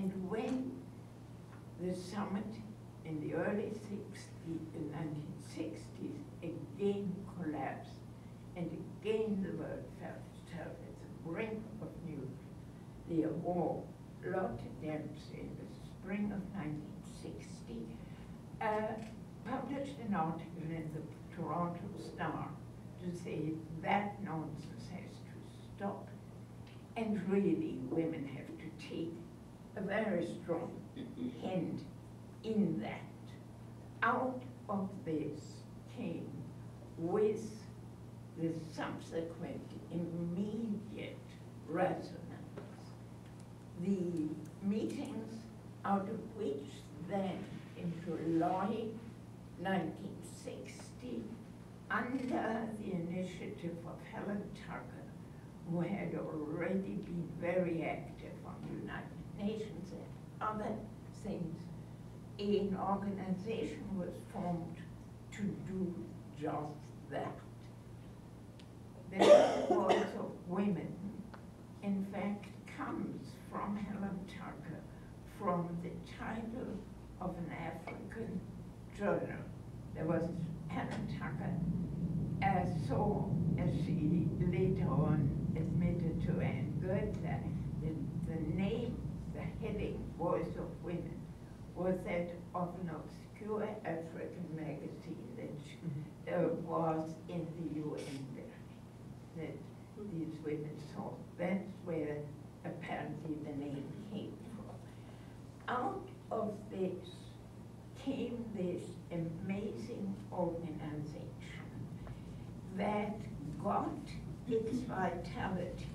And when the summit in the early 1960s again collapsed, and again the world felt itself at the brink of nuclear war, Lord Dempsey in the spring of 1960 published an article in the Toronto Star to say that nonsense has to stop, and really women have to take a very strong hand in that. Out of this came, with the subsequent immediate resonance, the meetings out of which then in July 1960, under the initiative of Helen Tucker, who had already been very active on the United Nations and other things, an organization was formed to do just that. The Voice of Women, in fact, comes from Helen Tucker, from the title of an African journal. There was Helen Tucker, so as she later on admitted to Anne Goethe, the name, the heading, Voice of Women, was that of an obscure African magazine that was in the UN that these women saw. That's where apparently the name came from. Out of this came this amazing organization that got its vitality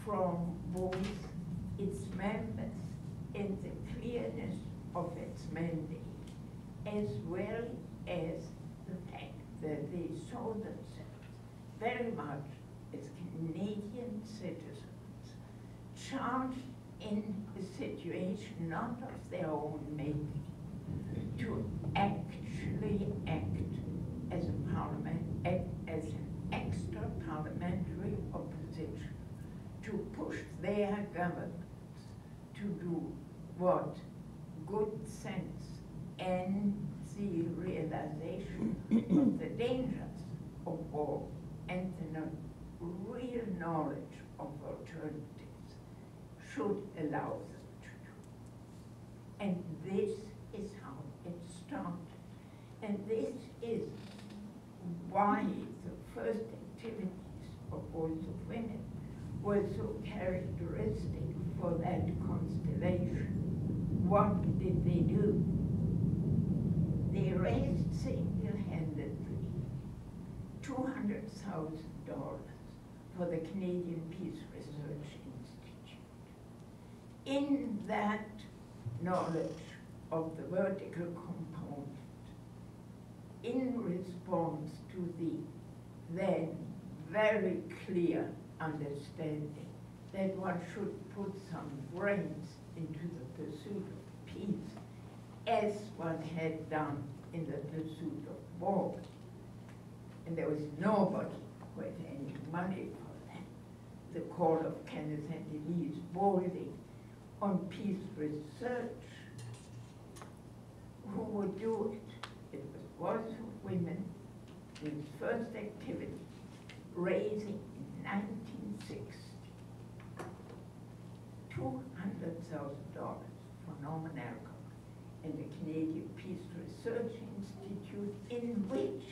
from both its members and the clearness of its mandate, as well as the fact that they saw themselves very much as Canadian citizens, charged in a situation not of their own making, to actually act as a parliament, as an extra parliamentary opposition, to push their governments to do what good sense and the realization of the dangers of war and the real knowledge of alternatives should allow them to do. And this is how it started. And this is why the first activities of Voice of Women were so characteristic for that constellation. What did they do? They raised single-handedly $200,000 for the Canadian Peace Research Institute. In that knowledge of the vertical component, in response to the then very clear understanding that one should put some brains into the pursuit of peace, as one had done in the pursuit of war. And there was nobody who had any money for that. The call of Kenneth and Elise Boulding on peace research, who would do it? It was Voice of Women, its first activity, raising in 1960 $200,000 for Norman Alcock and the Canadian Peace Research Institute, in which,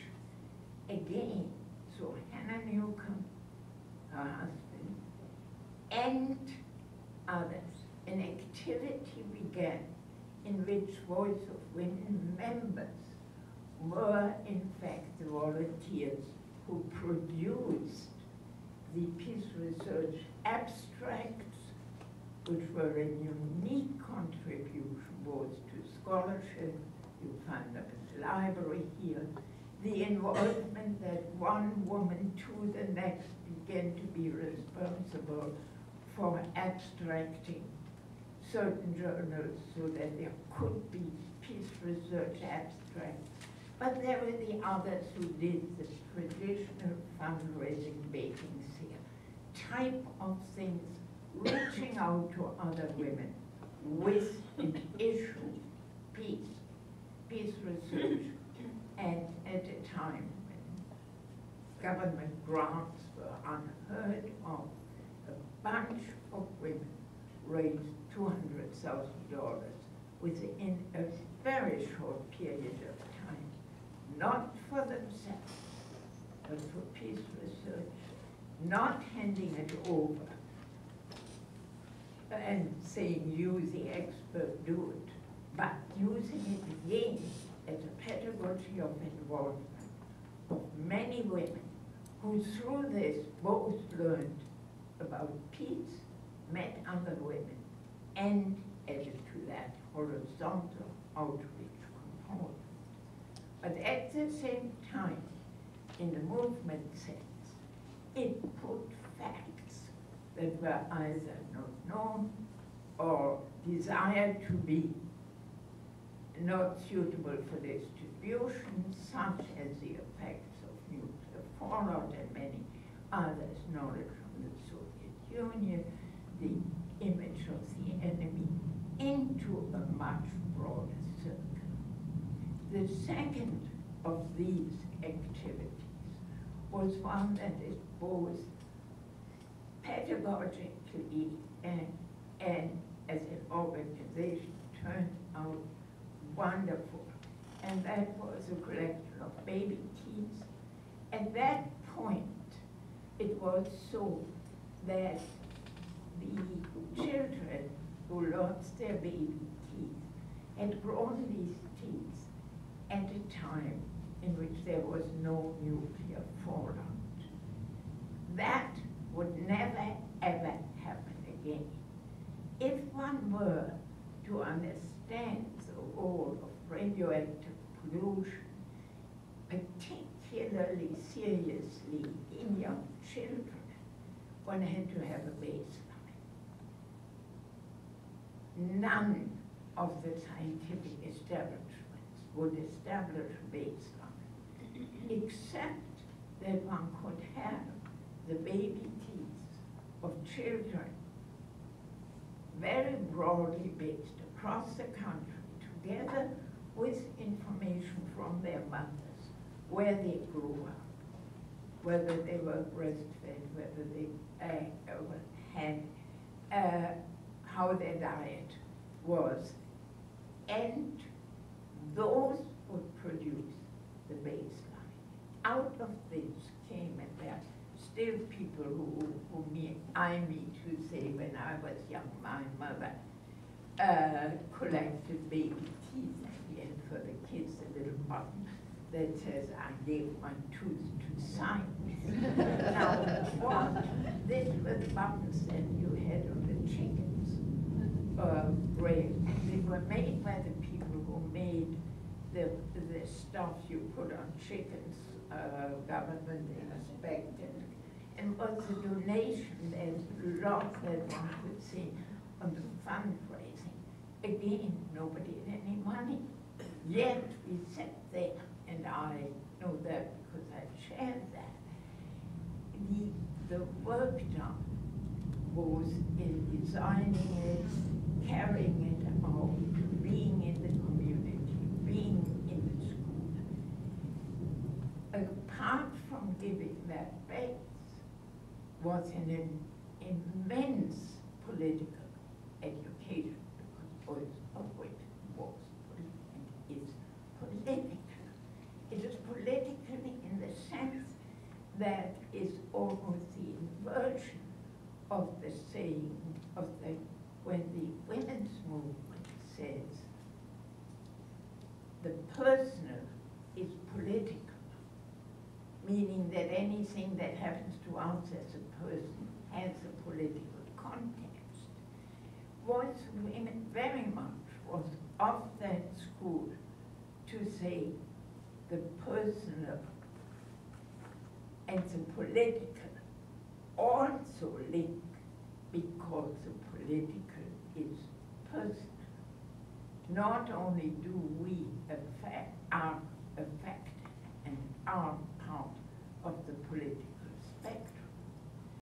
again, so Hannah Newcomb, her husband, and others, an activity began in which Voice of Women members were in fact the volunteers who produced the peace research abstracts, which were a unique contribution both to scholarship, you find them in the library here, the involvement that one woman to the next began to be responsible for abstracting certain journals so that there could be peace research abstracts. But there were the others who did the traditional fundraising, baking sale type of things, reaching out to other women with an issue, peace research, and at a time when government grants were unheard of, a bunch of women raised $200,000 within a very short period of time, not for themselves, but for peace research, not handing it over and saying, you, the expert, do it, but using it again as a pedagogy of involvement of many women who through this both learned about peace, met other women, and added to that horizontal outreach component. But at the same time, in the movement sense, it put facts that were either not known or desired to be not suitable for distribution, such as the effects of nuclear fallout and many others, knowledge from the Soviet Union, the image of the enemy, into a much broader circle. The second of these activities was one that is both pedagogically and as an organization turned out wonderful, and that was a collection of baby teeth. At that point, it was so that the children who lost their baby teeth had grown these teeth at a time in which there was no nuclear fallout. That would never, ever happen again. If one were to understand the role of radioactive pollution, particularly seriously in young children, one had to have a baseline. None of the scientific establishments would establish a baseline, except that one could have the baby teeth of children very broadly based across the country, together with information from their mothers, where they grew up, whether they were breastfed, whether they had, how their diet was. And those would produce the baseline. Out of this came, and there are still people who I meet who say, when I was young, my mother collected baby teeth and for the kids a little button that says, I gave my tooth to science. Now, what? These were the buttons that you had on the chickens' brain. They were made by the people who made the stuff you put on chickens, government inspected, and was a donation. There's lots that one could see on the fundraising. Again, nobody had any money. Yet we sat there, and I know that because I shared that. The work done was in designing it, carrying it out, being in the community, being in the school. Apart from giving that base, was an immense political education, because voice of women was and is political. It is political in the sense that is almost the inversion of the saying of when the women's movement says the personal is political, meaning that anything that happens to us as a person has a political context. Was women very much was of that school to say the personal and the political also link, because the political is personal. Not only do we are affected and are part of the political